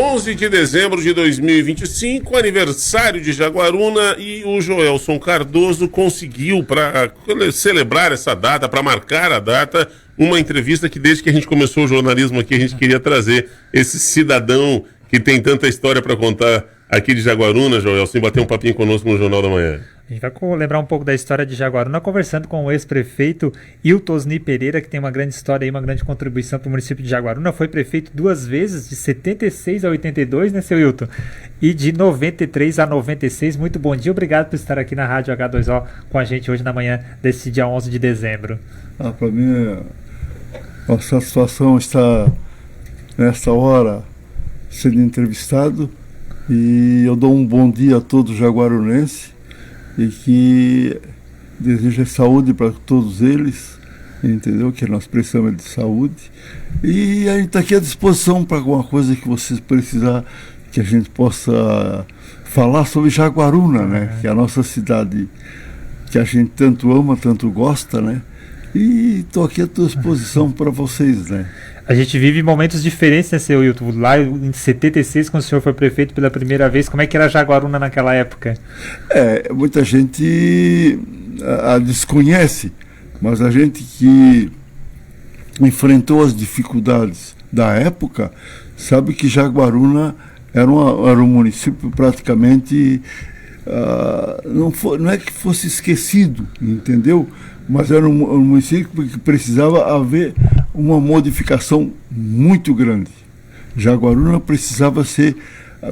11 de dezembro de 2025, aniversário de Jaguaruna, e o Joelson Cardoso conseguiu, para celebrar essa data, para marcar a data, uma entrevista que desde que a gente começou o jornalismo aqui a gente queria trazer esse cidadão que tem tanta história para contar aqui de Jaguaruna, Joelson, bater um papinho conosco no Jornal da Manhã. A gente vai lembrar um pouco da história de Jaguaruna, conversando com o ex-prefeito Hiltosni Pereira, que tem uma grande história e uma grande contribuição para o município de Jaguaruna. Foi prefeito 2 vezes, de 76 a 82, né, seu Hilton? E de 93 a 96. Muito bom dia, obrigado por estar aqui na Rádio H2O com a gente hoje na manhã desse dia 11 de dezembro. Para mim é uma satisfação estar nesta hora sendo entrevistado, e eu dou um bom dia a todos os jaguarunenses e que desejo saúde para todos eles, entendeu? Que nós precisamos de saúde, e a gente está aqui à disposição para alguma coisa que vocês precisar, que a gente possa falar sobre Jaguaruna, né? Que é a nossa cidade que a gente tanto ama, tanto gosta, né? E estou aqui à tua disposição para vocês, né? A gente vive momentos diferentes, né, seu Hilton? Lá em 76, quando o senhor foi prefeito pela primeira vez, como é que era Jaguaruna naquela época? Muita gente a desconhece, mas a gente que enfrentou as dificuldades da época sabe que Jaguaruna era um município praticamente, não é que fosse esquecido, entendeu? Mas era um município que precisava haver uma modificação muito grande. Jaguaruna precisava ser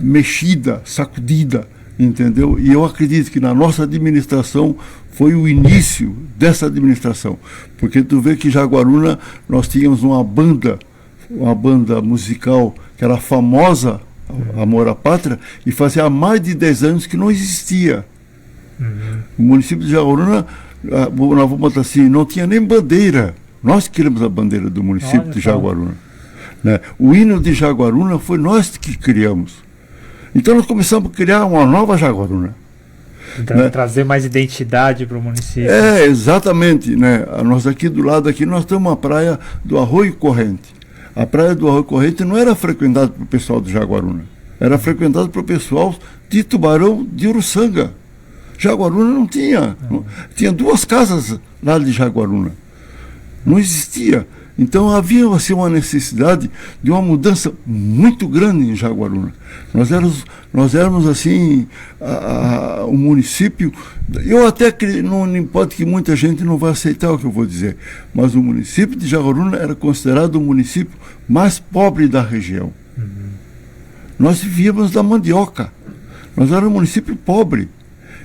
mexida, sacudida, entendeu? E eu acredito que na nossa administração foi o início dessa administração, porque tu vê que Jaguaruna nós tínhamos uma banda musical que era famosa, Amor à Pátria, e fazia mais de 10 anos que não existia. O município de Jaguaruna, nós vamos botar assim, não tinha nem bandeira. Nós criamos a bandeira do município de Jaguaruna, né? O hino de Jaguaruna foi nós que criamos. Então nós começamos a criar uma nova Jaguaruna. Então, né? Trazer mais identidade para o município. Exatamente, né? Nós aqui do lado aqui nós temos uma praia do Arroio Corrente. A praia do Arroio Corrente não era frequentada pelo pessoal de Jaguaruna, era frequentada pelo pessoal de Tubarão de Uruçanga. Jaguaruna não tinha. Tinha 2 casas lá de Jaguaruna. Não existia. Então havia assim, uma necessidade de uma mudança muito grande em Jaguaruna. Nós éramos assim, um município. Eu até não pode que muita gente não vai aceitar o que eu vou dizer, mas o município de Jaguaruna era considerado o município mais pobre da região. Nós vivíamos da mandioca. Nós éramos um município pobre.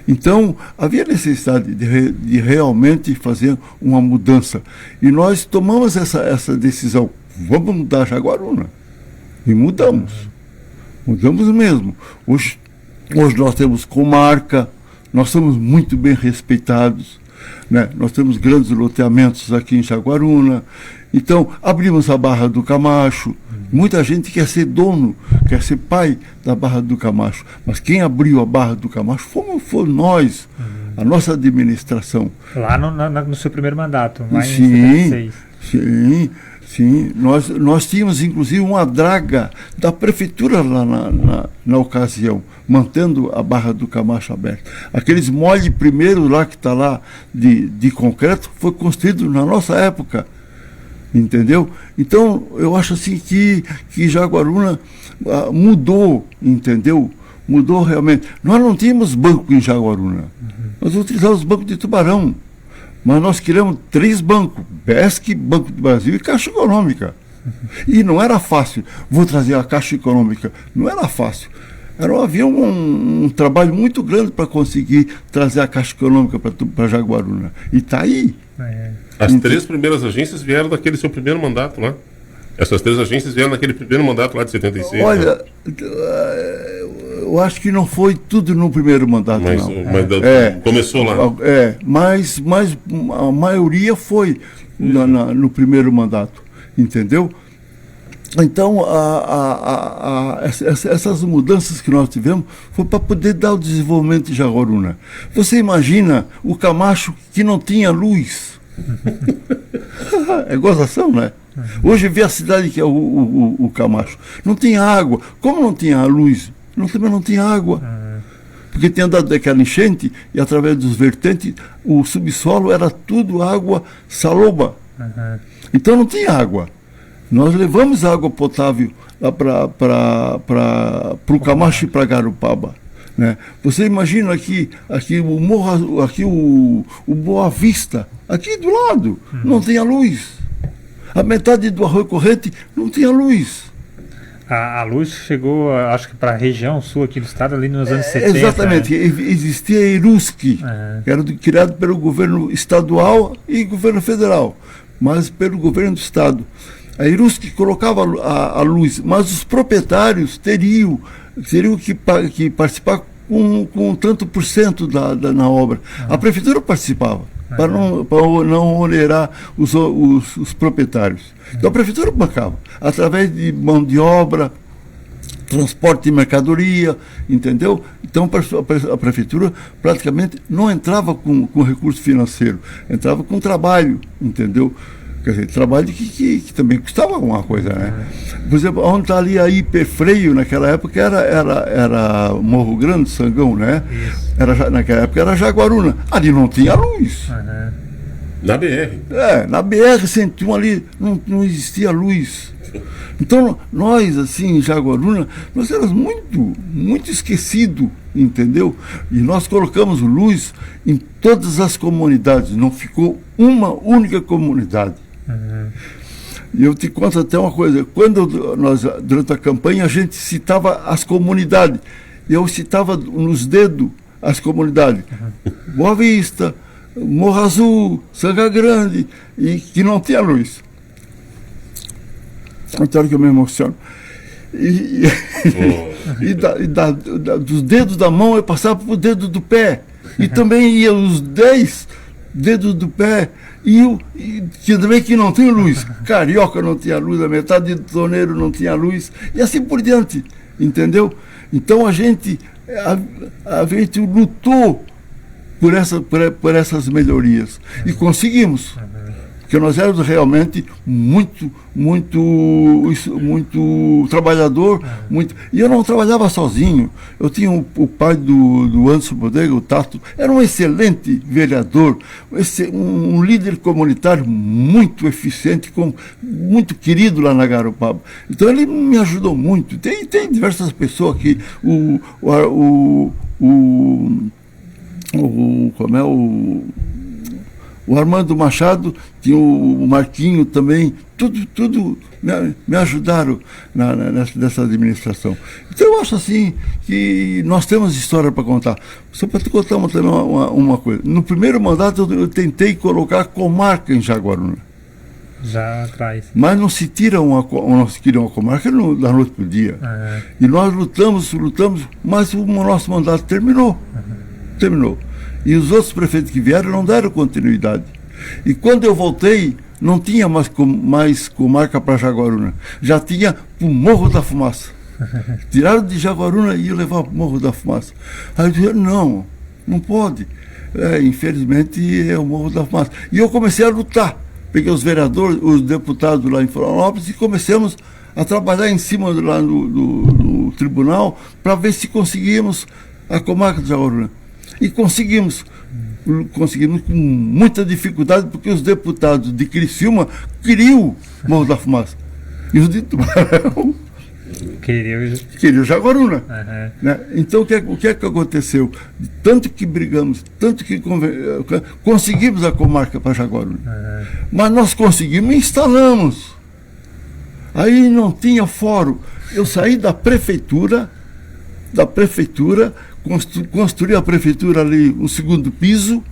Então, havia necessidade de realmente fazer uma mudança. E nós tomamos essa decisão. Vamos mudar Jaguaruna. E mudamos. Mudamos mesmo. Hoje nós temos comarca, nós somos muito bem respeitados, né? Nós temos grandes loteamentos aqui em Jaguaruna. Então, abrimos a Barra do Camacho. Muita gente quer ser dono, quer ser pai da Barra do Camacho. Mas quem abriu a Barra do Camacho fomos nós, a nossa administração. Lá no seu primeiro mandato, lá em 76. Sim. Nós tínhamos, inclusive, uma draga da prefeitura lá na ocasião, mantendo a Barra do Camacho aberta. Aqueles moldes primeiros lá que está lá de concreto foi construído na nossa época. Entendeu? Então, eu acho assim que Jaguaruna mudou, entendeu? Mudou realmente. Nós não tínhamos banco em Jaguaruna. Nós utilizávamos banco de Tubarão. Mas nós criamos 3 bancos: BESC, Banco do Brasil e Caixa Econômica. E não era fácil. Vou trazer a Caixa Econômica. Não era fácil. Havia um trabalho muito grande para conseguir trazer a Caixa Econômica para Jaguaruna. E está aí. As 3 primeiras agências vieram daquele seu primeiro mandato lá. Essas 3 agências vieram naquele primeiro mandato lá de 76. Olha, né? Eu acho que não foi tudo no primeiro mandato, mas começou lá. Mas a maioria foi no primeiro mandato, entendeu? Então, essas mudanças que nós tivemos foi para poder dar o desenvolvimento de Jaguaruna. Você imagina o Camacho que não tinha luz? É gozação, né? Hoje vê a cidade que é o Camacho. Não tinha água. Como não tinha luz? Também não tinha água. Porque tinha dado aquela enchente e através dos vertentes o subsolo era tudo água saloba. Então não tinha água. Nós levamos água potável lá para o Camacho e para Garopaba. Né? Você imagina aqui o morro, aqui o Boa Vista, aqui do lado, não tinha luz. A metade do Arroio Corrente não tinha luz. A luz chegou, acho que para a região sul aqui do estado, ali nos anos 70. Exatamente. Né? Existia a ERUSC, que era criado pelo governo estadual e governo federal, mas pelo governo do estado. A ERUSC colocava a luz, mas os proprietários teriam que participar com tanto por cento na obra. A prefeitura participava, para não onerar os proprietários. Então a prefeitura bancava, através de mão de obra, transporte de mercadoria, entendeu? Então a prefeitura praticamente não entrava com recurso financeiro, entrava com trabalho, entendeu? Quer dizer, trabalho que também custava alguma coisa, né? Por exemplo, onde está ali a Hiperfreio, naquela época era Morro Grande, Sangão, né? Naquela época era Jaguaruna. Ali não tinha luz. Na BR. Na BR-101 ali não existia luz. Então, nós, assim, em Jaguaruna, nós éramos muito esquecidos, entendeu? E nós colocamos luz em todas as comunidades, não ficou uma única comunidade. E eu te conto até uma coisa, durante a campanha, a gente citava as comunidades, eu citava nos dedos as comunidades, Boa Vista, Morro Azul, Sanga Grande, e que não tinha luz. Então que eu me emociono. Dos dedos da mão eu passava para o dedo do pé, e também ia os 10 dedos do pé, e também que não tem luz. Carioca não tinha luz, a metade do Toneiro não tinha luz, e assim por diante, entendeu? Então a gente lutou por essas melhorias e conseguimos. Porque nós éramos realmente muito trabalhador, e eu não trabalhava sozinho. Eu tinha o pai do Anderson Bodega, o Tato, era um excelente vereador, um líder comunitário muito eficiente, muito querido lá na Garopaba. Então ele me ajudou muito. Tem diversas pessoas aqui, o Armando Machado, tinha o Marquinho também, tudo me ajudaram nessa administração. Então eu acho assim que nós temos história para contar. Só para te contar também uma coisa. No primeiro mandato eu tentei colocar a comarca em Jaguaruna. Já atrás. Mas não se queria uma comarca da noite para o dia. E nós lutamos, mas o nosso mandato terminou. Terminou. E os outros prefeitos que vieram não deram continuidade. E quando eu voltei, não tinha mais comarca para Jaguaruna. Já tinha o Morro da Fumaça. Tiraram de Jaguaruna e iam levar para o Morro da Fumaça. Aí eu disse, não pode. Infelizmente é o Morro da Fumaça. E eu comecei a lutar. Peguei os vereadores, os deputados lá em Florianópolis e começamos a trabalhar em cima lá no tribunal para ver se conseguíamos a comarca de Jaguaruna. E conseguimos com muita dificuldade, porque os deputados de Criciúma queriam Morro da Fumaça. E os de Tubarão queriam Jaguaruna. Né? Então o que é que aconteceu? Tanto que brigamos, tanto que conseguimos a comarca para Jaguaruna. Mas nós conseguimos e instalamos. Aí não tinha fórum. Eu saí da prefeitura, construí a prefeitura ali, o segundo piso,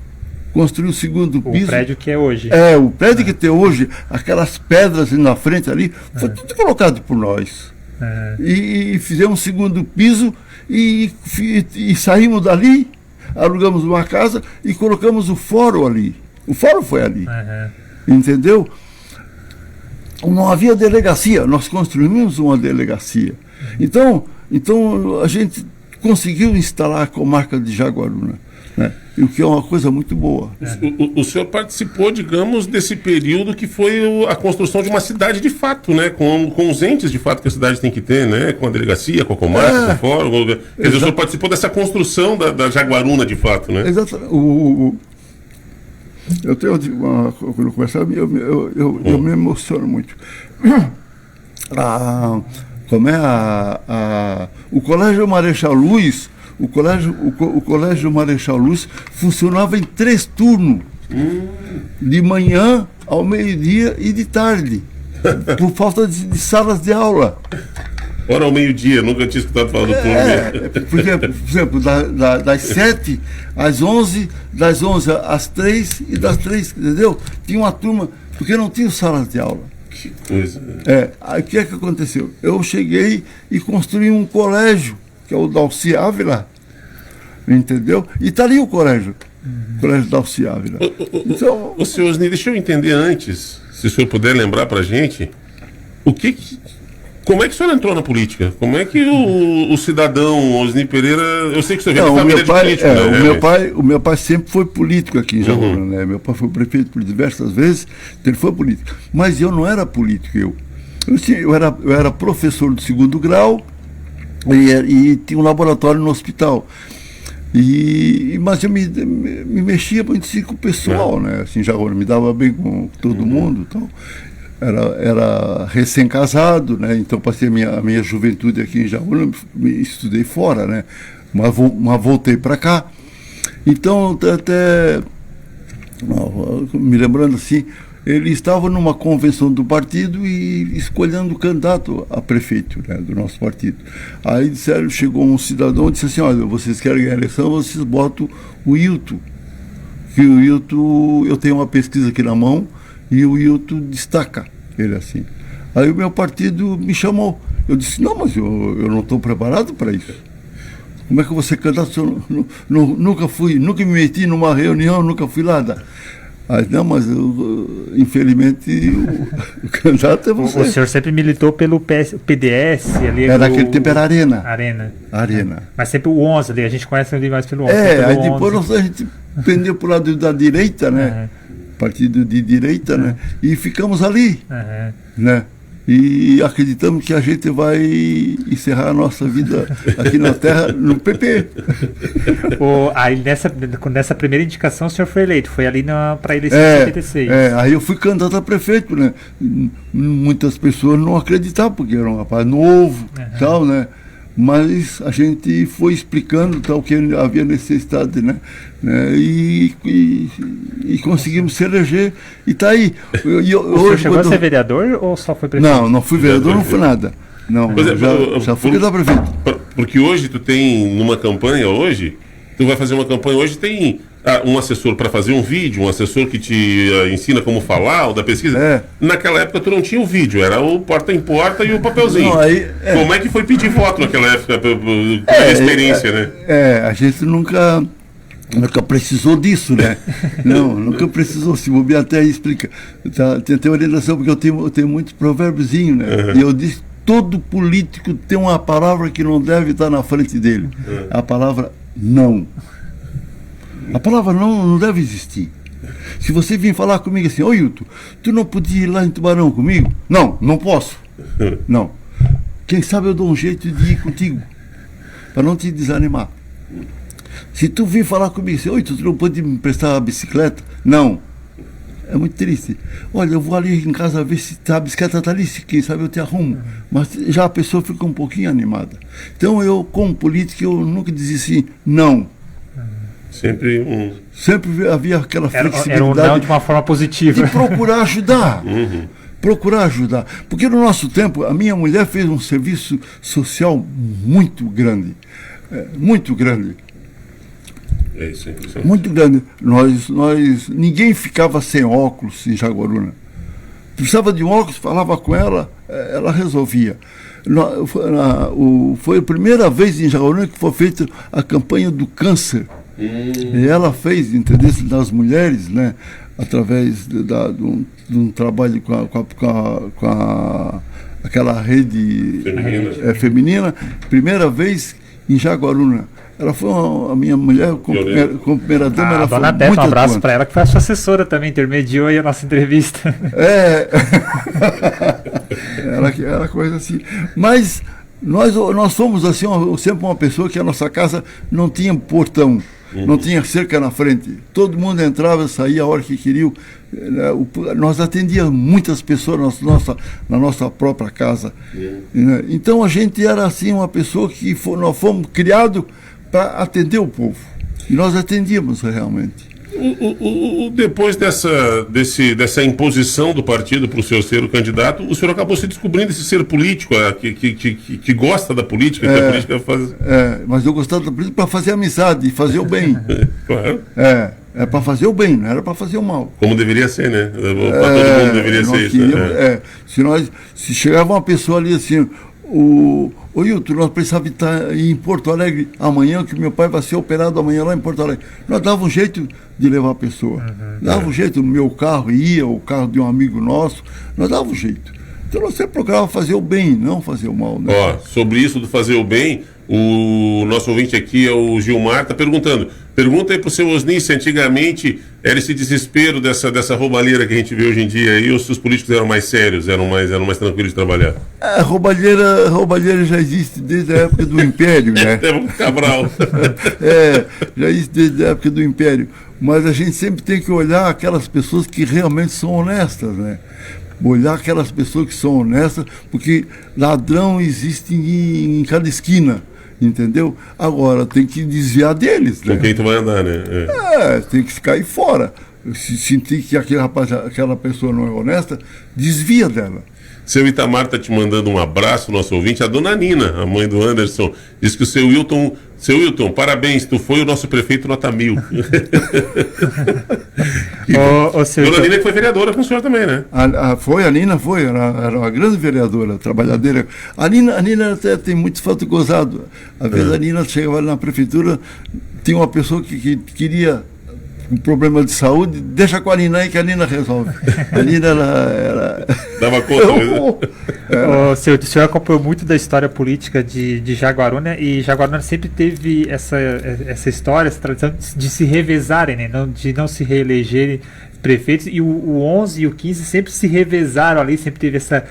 construiu o segundo piso. O prédio que é hoje. O prédio que tem hoje, aquelas pedras ali na frente ali, foi tudo colocado por nós. E fizemos o segundo piso e saímos dali, alugamos uma casa e colocamos o fórum ali. O fórum foi ali. Entendeu? Não havia delegacia, nós construímos uma delegacia. Então a gente conseguiu instalar a comarca de Jaguaruna, né? O que é uma coisa muito boa. O senhor participou, digamos, desse período que foi a construção de uma cidade de fato, né? Com os entes de fato que a cidade tem que ter, né? Com a delegacia, com a comarca, com o fórum. Quer dizer, o senhor participou dessa construção da Jaguaruna de fato, né? Exatamente. Eu tenho quando eu conversava, eu me emociono muito. O Colégio Marechal Luiz, o Colégio Marechal Luiz funcionava em 3 turnos, de manhã ao meio-dia e de tarde, por falta de salas de aula. Ora ao meio-dia, nunca tinha escutado falar do turno. Porque, por exemplo, das 7 às 11, das 11 às 3 e das 3, entendeu? Tinha uma turma, porque não tinha salas de aula. Que coisa. Aí o que é que aconteceu? Eu cheguei e construí um colégio, que é o Dalci Ávila, entendeu? E está ali o colégio, o Colégio Dalci Ávila. Então, o senhor Osni, deixa eu entender antes, se o senhor puder lembrar pra gente, como é que o senhor entrou na política? Como é que o cidadão Osni Pereira... Eu sei que o senhor vem de família de político, né? O meu pai sempre foi político aqui em Jaguaruna, né? Meu pai foi prefeito por diversas vezes, então ele foi político. Mas eu não era político, eu era professor do 2º grau e tinha um laboratório no hospital. Mas eu me mexia muito assim com o pessoal, né? Assim, Jaguaruna me dava bem com todo mundo e tal. Era recém-casado, né? Então passei a minha juventude aqui em Jaguaruna, estudei fora, né? Mas voltei para cá. Então, até me lembrando assim, ele estava numa convenção do partido e escolhendo o candidato a prefeito, né, do nosso partido. Aí chegou um cidadão e disse assim: olha, vocês querem ganhar a eleição, vocês botam o Hilton. Que o Hilton, eu tenho uma pesquisa aqui na mão, e o Hilton destaca ele assim. Aí o meu partido me chamou. Eu disse: não, mas eu não estou preparado para isso. Como é que você candidato? Nunca me meti numa reunião, nunca fui lá. Aí, não, mas infelizmente o candidato é você. O senhor sempre militou pelo PDS ali. Naquele tempo era Arena. Arena. Mas sempre o 11 ali, a gente conhece ali mais pelo 11. Aí depois a gente pendeu para o lado da direita, né? Partido de direita, né? E ficamos ali, né? E acreditamos que a gente vai encerrar a nossa vida aqui na Terra no PP. Aí nessa primeira indicação o senhor foi eleito, foi ali para a eleição de 76. Aí eu fui candidato a prefeito, né? Muitas pessoas não acreditavam, porque era um rapaz novo, tal, né? Mas a gente foi explicando tal que havia necessidade, né? E conseguimos se eleger e está aí. O senhor chegou a ser vereador ou só foi prefeito? Não fui vereador, não fui nada. Não, já fui candidato a prefeito. Porque hoje tu tem, numa campanha hoje, tu vai fazer uma campanha hoje, tem um assessor para fazer um vídeo, um assessor que te ensina como falar, ou da pesquisa. Naquela época tu não tinha o vídeo, era o porta em porta e o papelzinho. Como é que foi pedir voto naquela época, pela experiência, né? A gente nunca precisou disso, né? Não, nunca precisou. Se bobear até explica. Tem orientação, porque eu tenho muitos provérbios, né? E eu disse: todo político tem uma palavra que não deve estar na frente dele. A palavra não. A palavra não deve existir. Se você vir falar comigo assim: ô Hilton, tu não podia ir lá em Tubarão comigo? Não posso. Não. Quem sabe eu dou um jeito de ir contigo, para não te desanimar. Se tu vir falar comigo assim: ô Hilton, tu não pode me emprestar a bicicleta? Não. É muito triste. Olha, eu vou ali em casa ver se a bicicleta está ali, se quem sabe eu te arrumo. Mas já a pessoa fica um pouquinho animada. Então eu, como político, eu nunca dizia assim: não. Sempre havia aquela flexibilidade. Era um não de uma forma positiva. De procurar ajudar. Procurar ajudar. Porque no nosso tempo, a minha mulher fez um serviço social muito grande. Muito grande. Muito grande. Ninguém ficava sem óculos em Jaguaruna. Precisava de um óculos, falava com ela, ela resolvia. Foi a primeira vez em Jaguaruna que foi feita a campanha do câncer. E ela fez interesse das mulheres, né, através de um trabalho com aquela rede feminina. Primeira vez em Jaguaruna. Ela foi a minha mulher, como primeira dama, ela foi dona Beta, muito um abraço atuante. para ela, que foi a sua assessora também, intermediou aí a nossa entrevista. Era coisa assim. Mas nós fomos assim, sempre uma pessoa que a nossa casa não tinha portão, não tinha cerca na frente. Todo mundo entrava e saía a hora que queria. Nós atendíamos muitas pessoas na nossa própria casa. Então a gente era assim uma pessoa que nós fomos criados para atender o povo. E nós atendíamos realmente. Depois dessa imposição do partido para o senhor ser o candidato, o senhor acabou se descobrindo esse ser político, que gosta da política, que a política faz... Mas eu gostava da política para fazer amizade e fazer o bem. Claro. É para fazer o bem, não era para fazer o mal. Como deveria ser, né? Para todo mundo deveria ser isso. Se chegava uma pessoa ali assim, ô Hilton, nós precisávamos estar em Porto Alegre amanhã, que meu pai vai ser operado amanhã lá em Porto Alegre. Nós dava um jeito de levar a pessoa. Dava um jeito, no meu carro ia, o carro de um amigo nosso, nós dava um jeito. Então nós sempre procurava fazer o bem, não fazer o mal. Né? Sobre isso do fazer o bem, o nosso ouvinte aqui é o Gilmar, está perguntando. Pergunta aí pro seu Osni se antigamente era esse desespero dessa roubalheira que a gente vê hoje em dia aí, ou se os políticos eram mais sérios, eram mais tranquilos de trabalhar. A roubalheira já existe desde a época do Império, né? Até o Cabral. Já existe desde a época do Império. Mas a gente sempre tem que olhar aquelas pessoas que realmente são honestas, né? Olhar aquelas pessoas que são honestas, porque ladrão existe em cada esquina. Entendeu? Agora tem que desviar deles. Né? Com quem tu vai andar, né? Tem que ficar aí fora. Se sentir que aquela pessoa não é honesta, desvia dela. Seu Itamar está te mandando um abraço, nosso ouvinte. A dona Nina, a mãe do Anderson, diz que o seu Wilton, parabéns, tu foi o nosso prefeito nota 1000. Dona Nina que foi vereadora com o senhor também, né? A Nina foi, era uma grande vereadora, trabalhadeira. A Nina até tem muito fato gozado. Às vezes a Nina chegava na prefeitura, tinha uma pessoa que queria um problema de saúde, deixa com a Nina aí que a Nina resolve. A Nina era... Dava conta. O senhor acompanhou muito da história política de Jaguaruna, e Jaguaruna sempre teve essa história, essa tradição de se revezarem, né? De não se reelegerem prefeitos, e o 11 e o 15 sempre se revezaram ali, sempre teve essa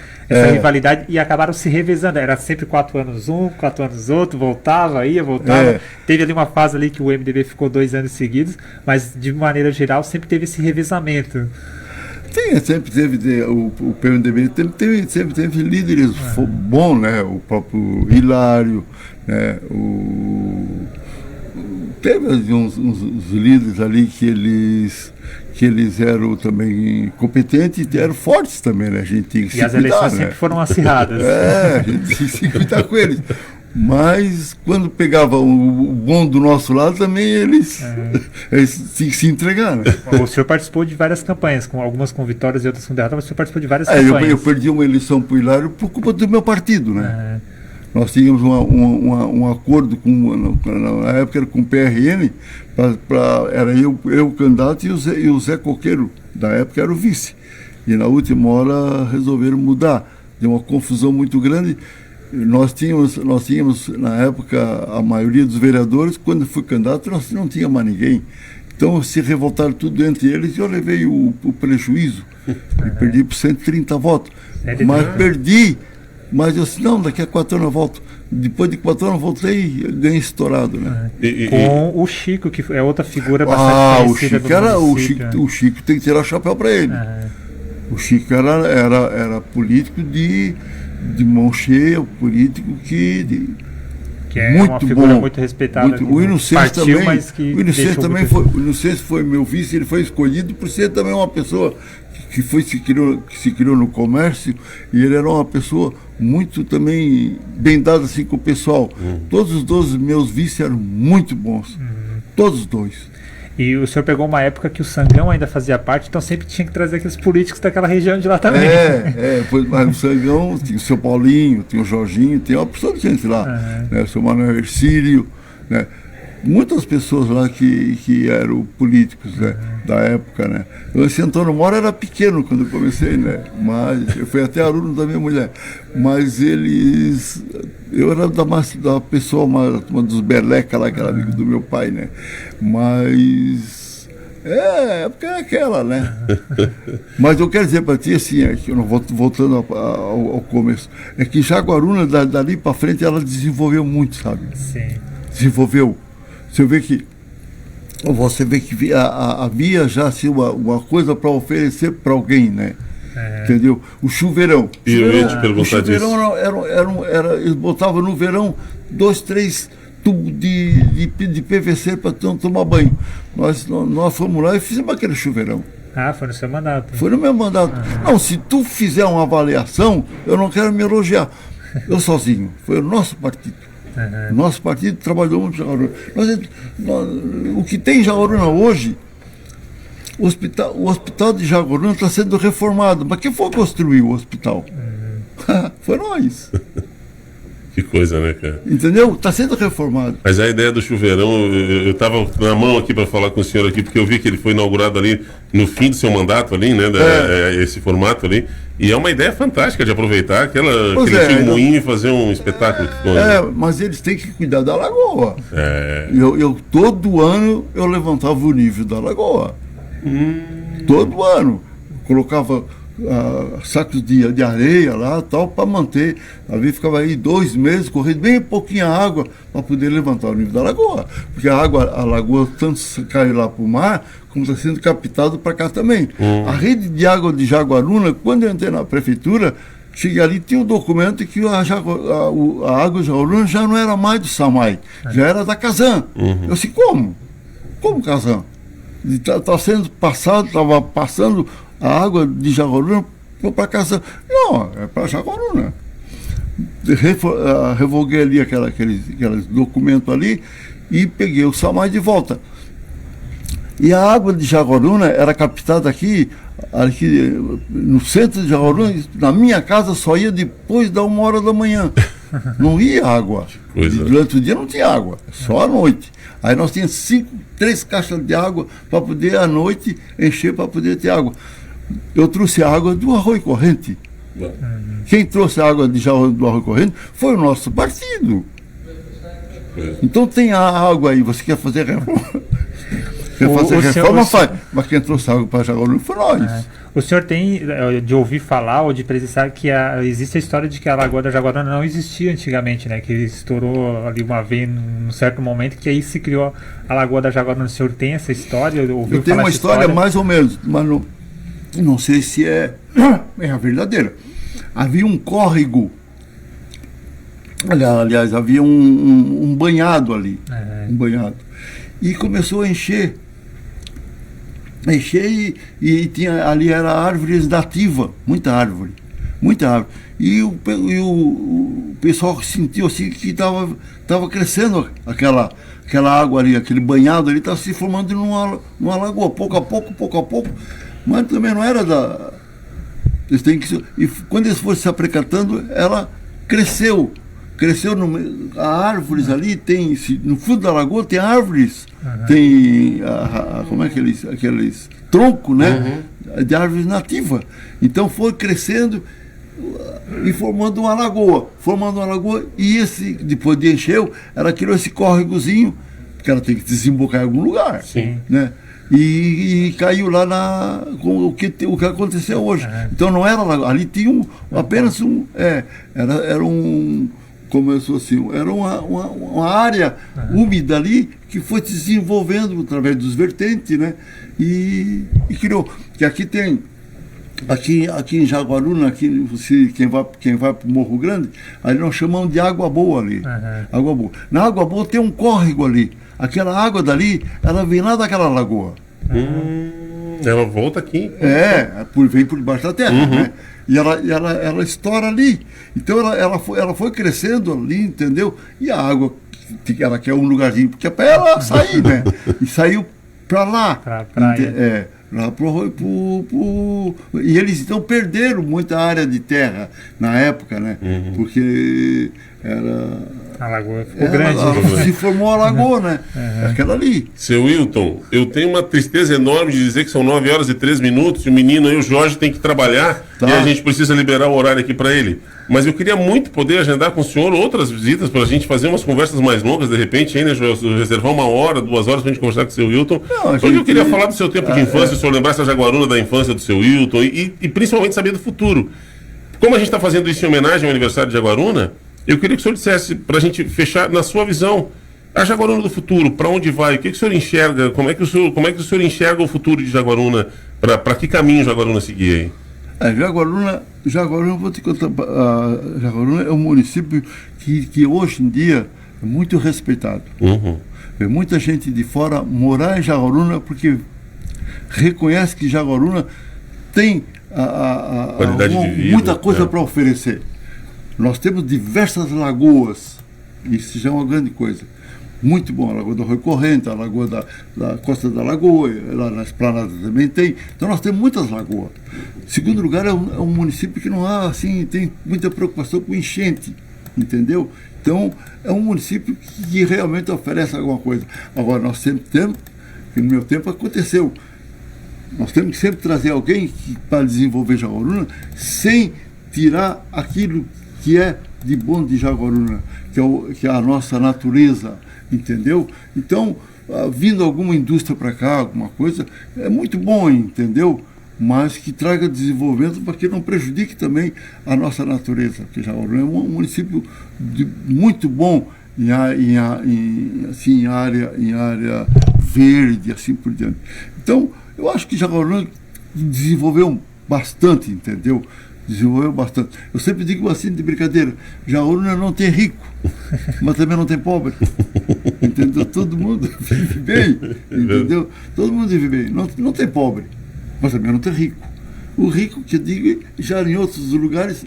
rivalidade, e acabaram se revezando. Era sempre 4 anos um, 4 anos outro, voltava. Teve ali uma fase ali que o MDB ficou 2 anos seguidos, mas de maneira geral sempre teve esse revezamento. Sempre teve, o PMDB sempre teve líderes bons, né? O próprio Hilário, né? Teve uns líderes ali que eles eram também competentes e eram fortes também, né? A gente tinha que se cuidar, as eleições sempre foram acirradas. A gente tinha que se cuidar com eles. Mas quando pegava o bom do nosso lado também eles tinham que se entregar, né? O senhor participou de várias campanhas, algumas com vitórias e outras com derrotas, mas o senhor participou de várias campanhas. Eu perdi uma eleição para o Hilário por culpa do meu partido, né? Nós tínhamos um acordo na época era com o PRN, era eu o candidato e o Zé Coqueiro, da época, era o vice. E na última hora resolveram mudar. Deu uma confusão muito grande. Nós tínhamos na época, a maioria dos vereadores, quando fui candidato, nós não tinha mais ninguém. Então se revoltaram tudo entre eles e eu levei o prejuízo. E perdi por 130 votos. Mas perdi. Mas eu disse, não, daqui a 4 anos eu volto. Depois de 4 anos eu voltei e ganhei estourado, né? Com o Chico, que é outra figura bastante conhecida o Chico tem que tirar o chapéu para ele. O Chico era político de mão cheia, político que é muito uma figura bom, muito respeitada. O Inocêncio também, o Inocêncio foi meu vice, ele foi escolhido por ser também uma pessoa que se criou no comércio, e ele era uma pessoa muito também bem dada assim com o pessoal. Todos os 12 meus vices eram muito bons, todos os 2. E o senhor pegou uma época que o Sangão ainda fazia parte, então sempre tinha que trazer aqueles políticos daquela região de lá também. Mas o Sangão tinha o seu Paulinho, tinha o Jorginho, tinha uma pessoa de gente lá, né? O seu Manuel Ercílio, né? muitas pessoas lá que eram políticos, né, da época, né. Esse Antônio Mora era pequeno quando eu comecei, né, mas eu fui até aluno da minha mulher, mas eu era da pessoa, uma dos Berleca lá, que era amigo do meu pai, né, mas porque é aquela, né. Mas eu quero dizer para ti, assim, que eu não vou voltando ao começo, é que Jaguaruna, dali para frente, ela desenvolveu muito, sabe? Sim. Desenvolveu. Você vê que havia já assim, uma coisa para oferecer para alguém, né? Entendeu? O chuveirão. Eu ia te perguntar o chuveirão disso. eles botavam no verão 2, 3 tubos de PVC para tomar banho. Nós fomos lá e fizemos aquele chuveirão. Ah, foi no seu mandato. Foi no meu mandato. Não, se tu fizer uma avaliação, eu não quero me elogiar. Eu sozinho. Foi o nosso partido. Nosso partido trabalhou muito em Jaguaruna. O que tem em Jaguaruna hoje, o hospital de Jaguaruna está sendo reformado. Mas quem foi construir o hospital? Foi nós. Que coisa, né, cara? Entendeu? Está sendo reformado. Mas a ideia do chuveirão, eu estava na mão aqui para falar com o senhor aqui, porque eu vi que ele foi inaugurado ali no fim do seu mandato ali, né? Esse formato ali. E é uma ideia fantástica de aproveitar aquele antigo moinho e fazer um espetáculo. Mas eles têm que cuidar da lagoa. Eu todo ano eu levantava o nível da lagoa. Todo ano. Colocava sacos de areia lá, tal, para manter. Às vezes ficava aí 2 meses correndo bem pouquinha água para poder levantar o nível da lagoa. Porque a lagoa tanto cai lá para o mar, como está sendo captado para cá também. A rede de água de Jaguaruna, quando eu entrei na prefeitura, cheguei ali, tinha um documento que a água de Jaguaruna já não era mais do SAMAI, já era da Casan. Eu disse, como? Como Casan? Está sendo passado, estava passando a água de Jaguaruna para Casan. Não, é para Jaguaruna. Revoguei ali aqueles documentos ali e peguei o SAMAI de volta. E a água de Jaguaruna era captada aqui no centro de Jaguaruna. Na minha casa só ia depois da 1h da manhã. Não ia água. Durante o dia não tinha água, só à noite. Aí nós tínhamos 3 caixas de água para poder à noite encher para poder ter água. Eu trouxe a água do Arroio Corrente. Quem trouxe a água do Arroio Corrente foi o nosso partido. Então tem a água aí, você quer fazer reforma? Faz. Mas quem trouxe água para Jaguaruna foi nós. O senhor tem de ouvir falar ou de presenciar que existe a história de que a Lagoa da Jaguaruna não existia antigamente, né? Que estourou ali uma vez num certo momento, que aí se criou a Lagoa da Jaguaruna. O senhor tem essa história? Eu tenho uma história mais ou menos, mas não sei se é a verdadeira. Havia um córrego, aliás, havia um banhado ali, um banhado, e começou a encher e tinha, ali era árvores nativas, muita árvore, e o pessoal sentiu assim que estava crescendo aquela água ali, aquele banhado ali estava se formando numa lagoa, pouco a pouco, mas também não era eles têm que, e quando eles foram se aprecatando, ela cresceu árvores ali, no fundo da lagoa tem árvores, tem como é aqueles troncos, né, de árvores nativas. Então foi crescendo e formando uma lagoa, e depois de encheu, ela criou esse córregozinho, porque ela tem que desembocar em algum lugar. Sim. Né? E caiu lá com o que aconteceu hoje. Então não era lagoa, ali tinha apenas era um, começou assim, era uma área úmida ali que foi se desenvolvendo através dos vertentes, né? E criou. Que aqui tem, aqui em Jaguaruna, quem vai para o Morro Grande, aí nós chamamos de Água Boa ali. Água Boa. Na Água Boa tem um córrego ali. Aquela água dali, ela vem lá daquela lagoa. Ela volta aqui. Vem por debaixo da terra, né? E ela estoura ali. Então ela foi crescendo ali, entendeu? E a água, ela quer um lugarzinho, porque é para ela sair, né? E saiu para lá. Pra praia. Lá e eles então perderam muita área de terra na época, né? Porque A lagoa ficou grande. Se formou a lagoa, né? Aquela ali. Seu Wilton, eu tenho uma tristeza enorme de dizer que são 9 horas e 3 minutos e o menino aí, o Jorge, tem que trabalhar e a gente precisa liberar o horário aqui para ele. Mas eu queria muito poder agendar com o senhor outras visitas para a gente fazer umas conversas mais longas, de repente, hein, né, Joel? Reservar 1 hora, 2 horas para a gente conversar com o seu Wilton. Hoje eu queria falar do seu tempo de infância, o senhor lembrar essa Jaguaruna da infância do seu Wilton e principalmente saber do futuro. Como a gente está fazendo isso em homenagem ao aniversário de Jaguaruna, eu queria que o senhor dissesse, para a gente fechar, na sua visão, a Jaguaruna do futuro, para onde vai? O que o senhor enxerga? Como é que o senhor enxerga o futuro de Jaguaruna? Para que caminho Jaguaruna seguir aí? Jaguaruna, vou te contar, Jaguaruna é um município que hoje em dia é muito respeitado. Tem muita gente de fora morar em Jaguaruna porque reconhece que Jaguaruna tem qualidade de vida, muita coisa para oferecer. Nós temos diversas lagoas, isso já é uma grande coisa. Muito bom, a Lagoa do Arroio Corrente, a Lagoa da Costa da Lagoa, lá na Esplanada também tem. Então nós temos muitas lagoas. Segundo lugar, é um município que não há, assim, tem muita preocupação com enchente, entendeu? Então é um município que realmente oferece alguma coisa. Agora, nós sempre temos, que no meu tempo aconteceu, nós temos que sempre trazer alguém para desenvolver Jaguaruna sem tirar aquilo que é de bom de Jaguaruna, que é a nossa natureza, entendeu? Então, vindo alguma indústria para cá, alguma coisa, é muito bom, entendeu? Mas que traga desenvolvimento para que não prejudique também a nossa natureza, porque Jaguaruna é um município muito bom em área verde, assim por diante. Então, eu acho que Jaguaruna desenvolveu bastante, entendeu? Desenvolveu bastante. Eu sempre digo assim, de brincadeira, Jaguaruna não tem rico, mas também não tem pobre. Entendeu? Todo mundo vive bem, entendeu? Todo mundo vive bem. Não tem pobre, mas também não tem rico. O rico, que eu digo, já em outros lugares,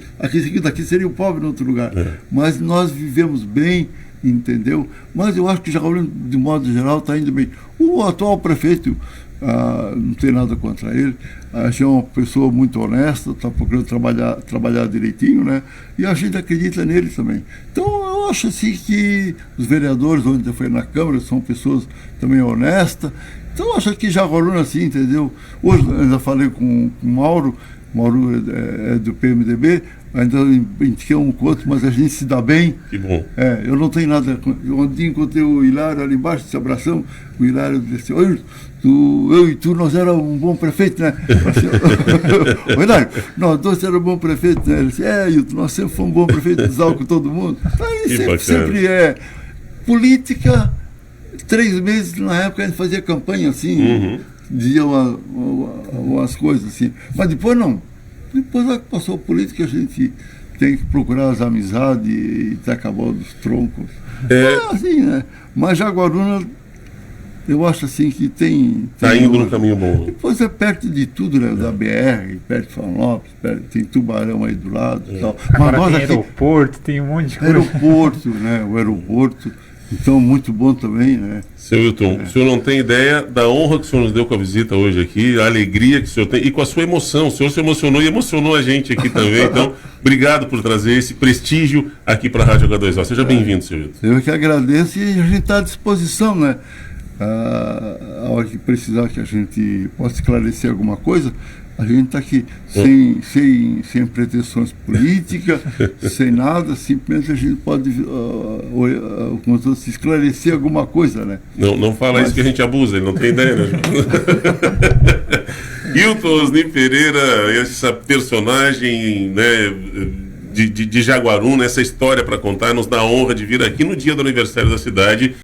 daqui seria o pobre em outro lugar. Mas nós vivemos bem, entendeu? Mas eu acho que Jaguaruna, de modo geral, está indo bem. O atual prefeito, não tem nada contra ele, é uma pessoa muito honesta, está procurando trabalhar direitinho, né? E a gente acredita nele também. Então eu acho assim que os vereadores, onde foi na Câmara, são pessoas também honestas. Então eu acho que Jaguaruna, assim, entendeu? Hoje eu ainda falei com o Mauro é do PMDB, ainda indiquei um com outro, mas a gente se dá bem. Que bom. Eu não tenho nada. Ontem encontrei o Hilário ali embaixo, se abraçamos, o Hilário disse: "Oi, eu e tu, nós éramos um bom prefeito, né?" O Hilário, nós dois éramos um bom prefeito, né? Ele disse: Hilton, nós sempre fomos um bom prefeito, desal com todo mundo. Então, sempre é política. 3 meses na época a gente fazia campanha assim, dizia umas coisas assim, mas depois não. Depois que passou a política, a gente tem que procurar as amizades e tá acabando os troncos. Assim, né? Mas Jaguaruna, eu acho assim que tem está indo no caminho bom. Depois é perto de tudo, né? Da BR, perto de São Lopes, tem Tubarão aí do lado e tal. Mas Agora nós tem aqui, aeroporto, tem um monte de coisa. aeroporto, né? O aeroporto. Então, muito bom também, né? Seu Wilton, o senhor não tem ideia da honra que o senhor nos deu com a visita hoje aqui, a alegria que o senhor tem e com a sua emoção. O senhor se emocionou e emocionou a gente aqui também. Então, obrigado por trazer esse prestígio aqui para a Rádio H2O. Seja bem-vindo, seu Wilton. Eu que agradeço e a gente está à disposição, né? A hora que precisar que a gente possa esclarecer alguma coisa, a gente está aqui sem pretensões políticas, sem nada, simplesmente a gente pode se esclarecer alguma coisa, né? Não fala isso que a gente abusa, ele não tem ideia, né? Hilton Osni Pereira, essa personagem, né, de Jaguaruna, essa história para contar, nos dá a honra de vir aqui no dia do aniversário da cidade.